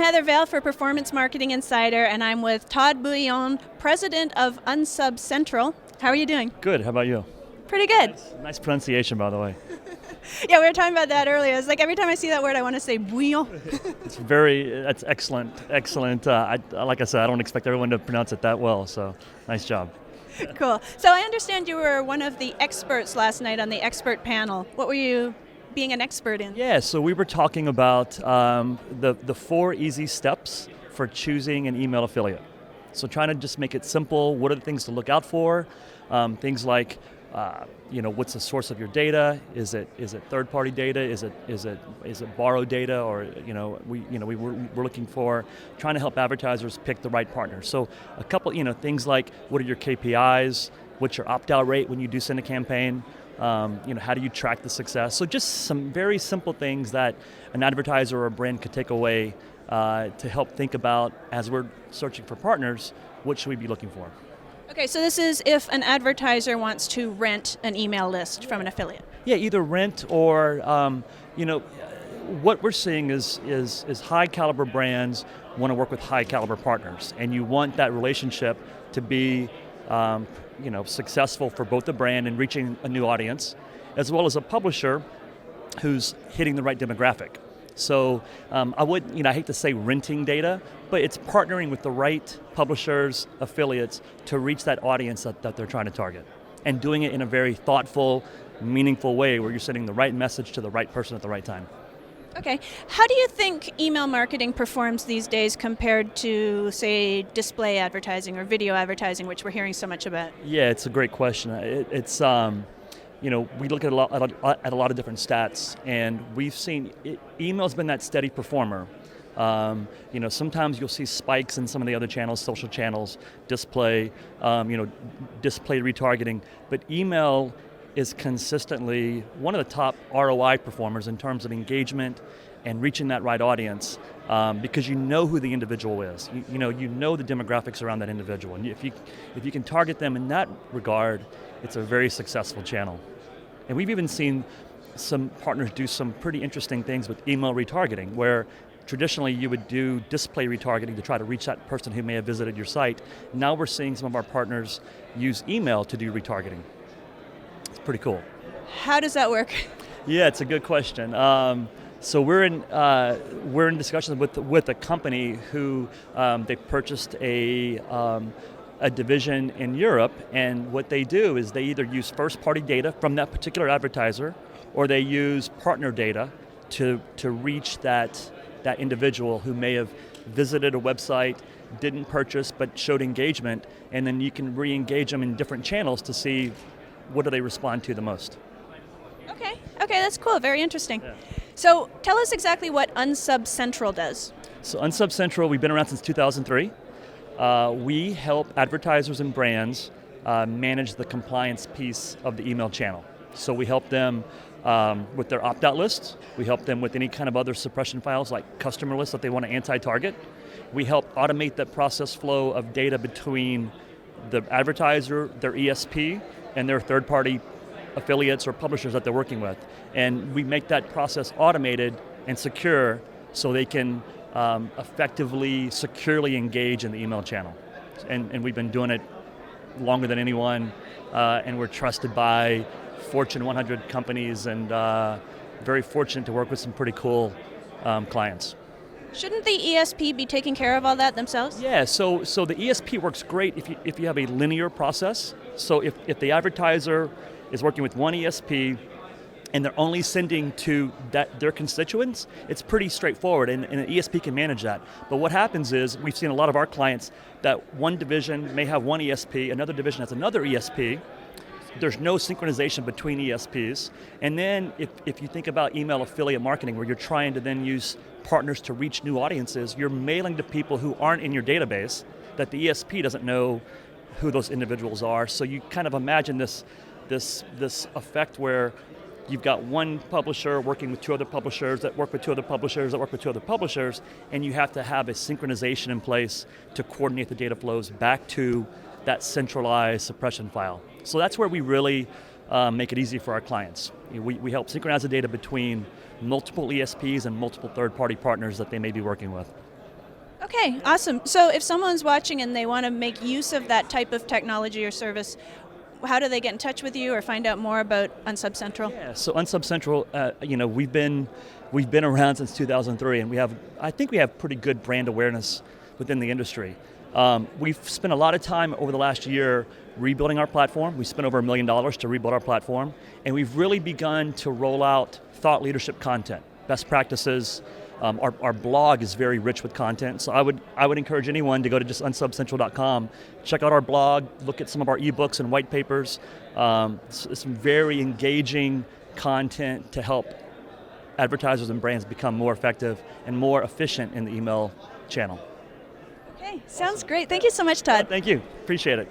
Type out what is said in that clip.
Heather Vale for Performance Marketing Insider, and I'm with Todd Bouillon, president of UnsubCentral. How are you doing? Good. How about you? Pretty good. Nice pronunciation, by the way. Yeah, we were talking about that earlier. It's like every time I see that word, I want to say bouillon. That's excellent. Excellent. Like I said, I don't expect everyone to pronounce it that well, so nice job. Cool. So I understand you were one of the experts last night on the expert panel. What were you being an expert in? Yeah, so we were talking about the 4 easy steps for choosing an email affiliate. So trying to just make it simple. What are the things to look out for? Things like, what's the source of your data? Is it third-party data? Is it borrowed data? Or we're looking for trying to help advertisers pick the right partner. So a couple things like, what are your KPIs? What's your opt-out rate when you do send a campaign? How do you track the success? So just some very simple things that an advertiser or a brand could take away to help think about, as we're searching for partners, what should we be looking for? Okay, so this is if an advertiser wants to rent an email list from an affiliate. Yeah, either rent or, what we're seeing is high caliber brands want to work with high caliber partners, and you want that relationship to be successful for both the brand and reaching a new audience, as well as a publisher who's hitting the right demographic. So I hate to say renting data, but it's partnering with the right publishers, affiliates to reach that audience that they're trying to target, and doing it in a very thoughtful, meaningful way where you're sending the right message to the right person at the right time. Okay. How do you think email marketing performs these days compared to, say, display advertising or video advertising, which we're hearing so much about? Yeah, it's a great question. We look at a lot of different stats, and we've seen email's been that steady performer. Sometimes you'll see spikes in some of the other channels, social channels, display retargeting, but email is consistently one of the top ROI performers in terms of engagement and reaching that right audience, because you know who the individual is. You know the demographics around that individual, and if you can target them in that regard, it's a very successful channel. And we've even seen some partners do some pretty interesting things with email retargeting, where traditionally you would do display retargeting to try to reach that person who may have visited your site. Now we're seeing some of our partners use email to do retargeting. It's pretty cool. How does that work? Yeah, it's a good question. So we're in discussions with a company who they purchased a division in Europe, and what they do is they either use first-party data from that particular advertiser, or they use partner data to reach that individual who may have visited a website, didn't purchase but showed engagement, and then you can re-engage them in different channels to see what do they respond to the most. Okay, that's cool. Very interesting. Yeah. So tell us exactly what UnsubCentral does. So UnsubCentral, we've been around since 2003. We help advertisers and brands manage the compliance piece of the email channel. So we help them with their opt-out lists. We help them with any kind of other suppression files like customer lists that they want to anti-target. We help automate that process flow of data between the advertiser, their ESP, and their third-party affiliates or publishers that they're working with. And we make that process automated and secure so they can effectively, securely engage in the email channel. And we've been doing it longer than anyone, and we're trusted by Fortune 100 companies, and very fortunate to work with some pretty cool clients. Shouldn't the ESP be taking care of all that themselves? Yeah, so the ESP works great if you have a linear process. So if the advertiser is working with one ESP and they're only sending to their constituents, it's pretty straightforward, and an ESP can manage that. But what happens is, we've seen a lot of our clients that one division may have one ESP, another division has another ESP. There's no synchronization between ESPs. And then if you think about email affiliate marketing, where you're trying to then use partners to reach new audiences, you're mailing to people who aren't in your database, that the ESP doesn't know who those individuals are. So you kind of imagine this effect where you've got one publisher working with two other publishers that work with two other publishers that work with two other publishers, and you have to have a synchronization in place to coordinate the data flows back to that centralized suppression file. So that's where we really make it easy for our clients. We help synchronize the data between multiple ESPs and multiple third-party partners that they may be working with. Okay, awesome. So if someone's watching and they want to make use of that type of technology or service, how do they get in touch with you or find out more about UnsubCentral? Yeah, so UnsubCentral, we've been around since 2003, and I think we have pretty good brand awareness within the industry. We've spent a lot of time over the last year rebuilding our platform. We spent over $1 million to rebuild our platform, and we've really begun to roll out thought leadership content, best practices. Our blog is very rich with content, so I would encourage anyone to go to just unsubcentral.com, check out our blog, look at some of our ebooks and white papers. It's some very engaging content to help advertisers and brands become more effective and more efficient in the email channel. Okay, sounds great. Thank you so much, Todd. Thank you. Appreciate it.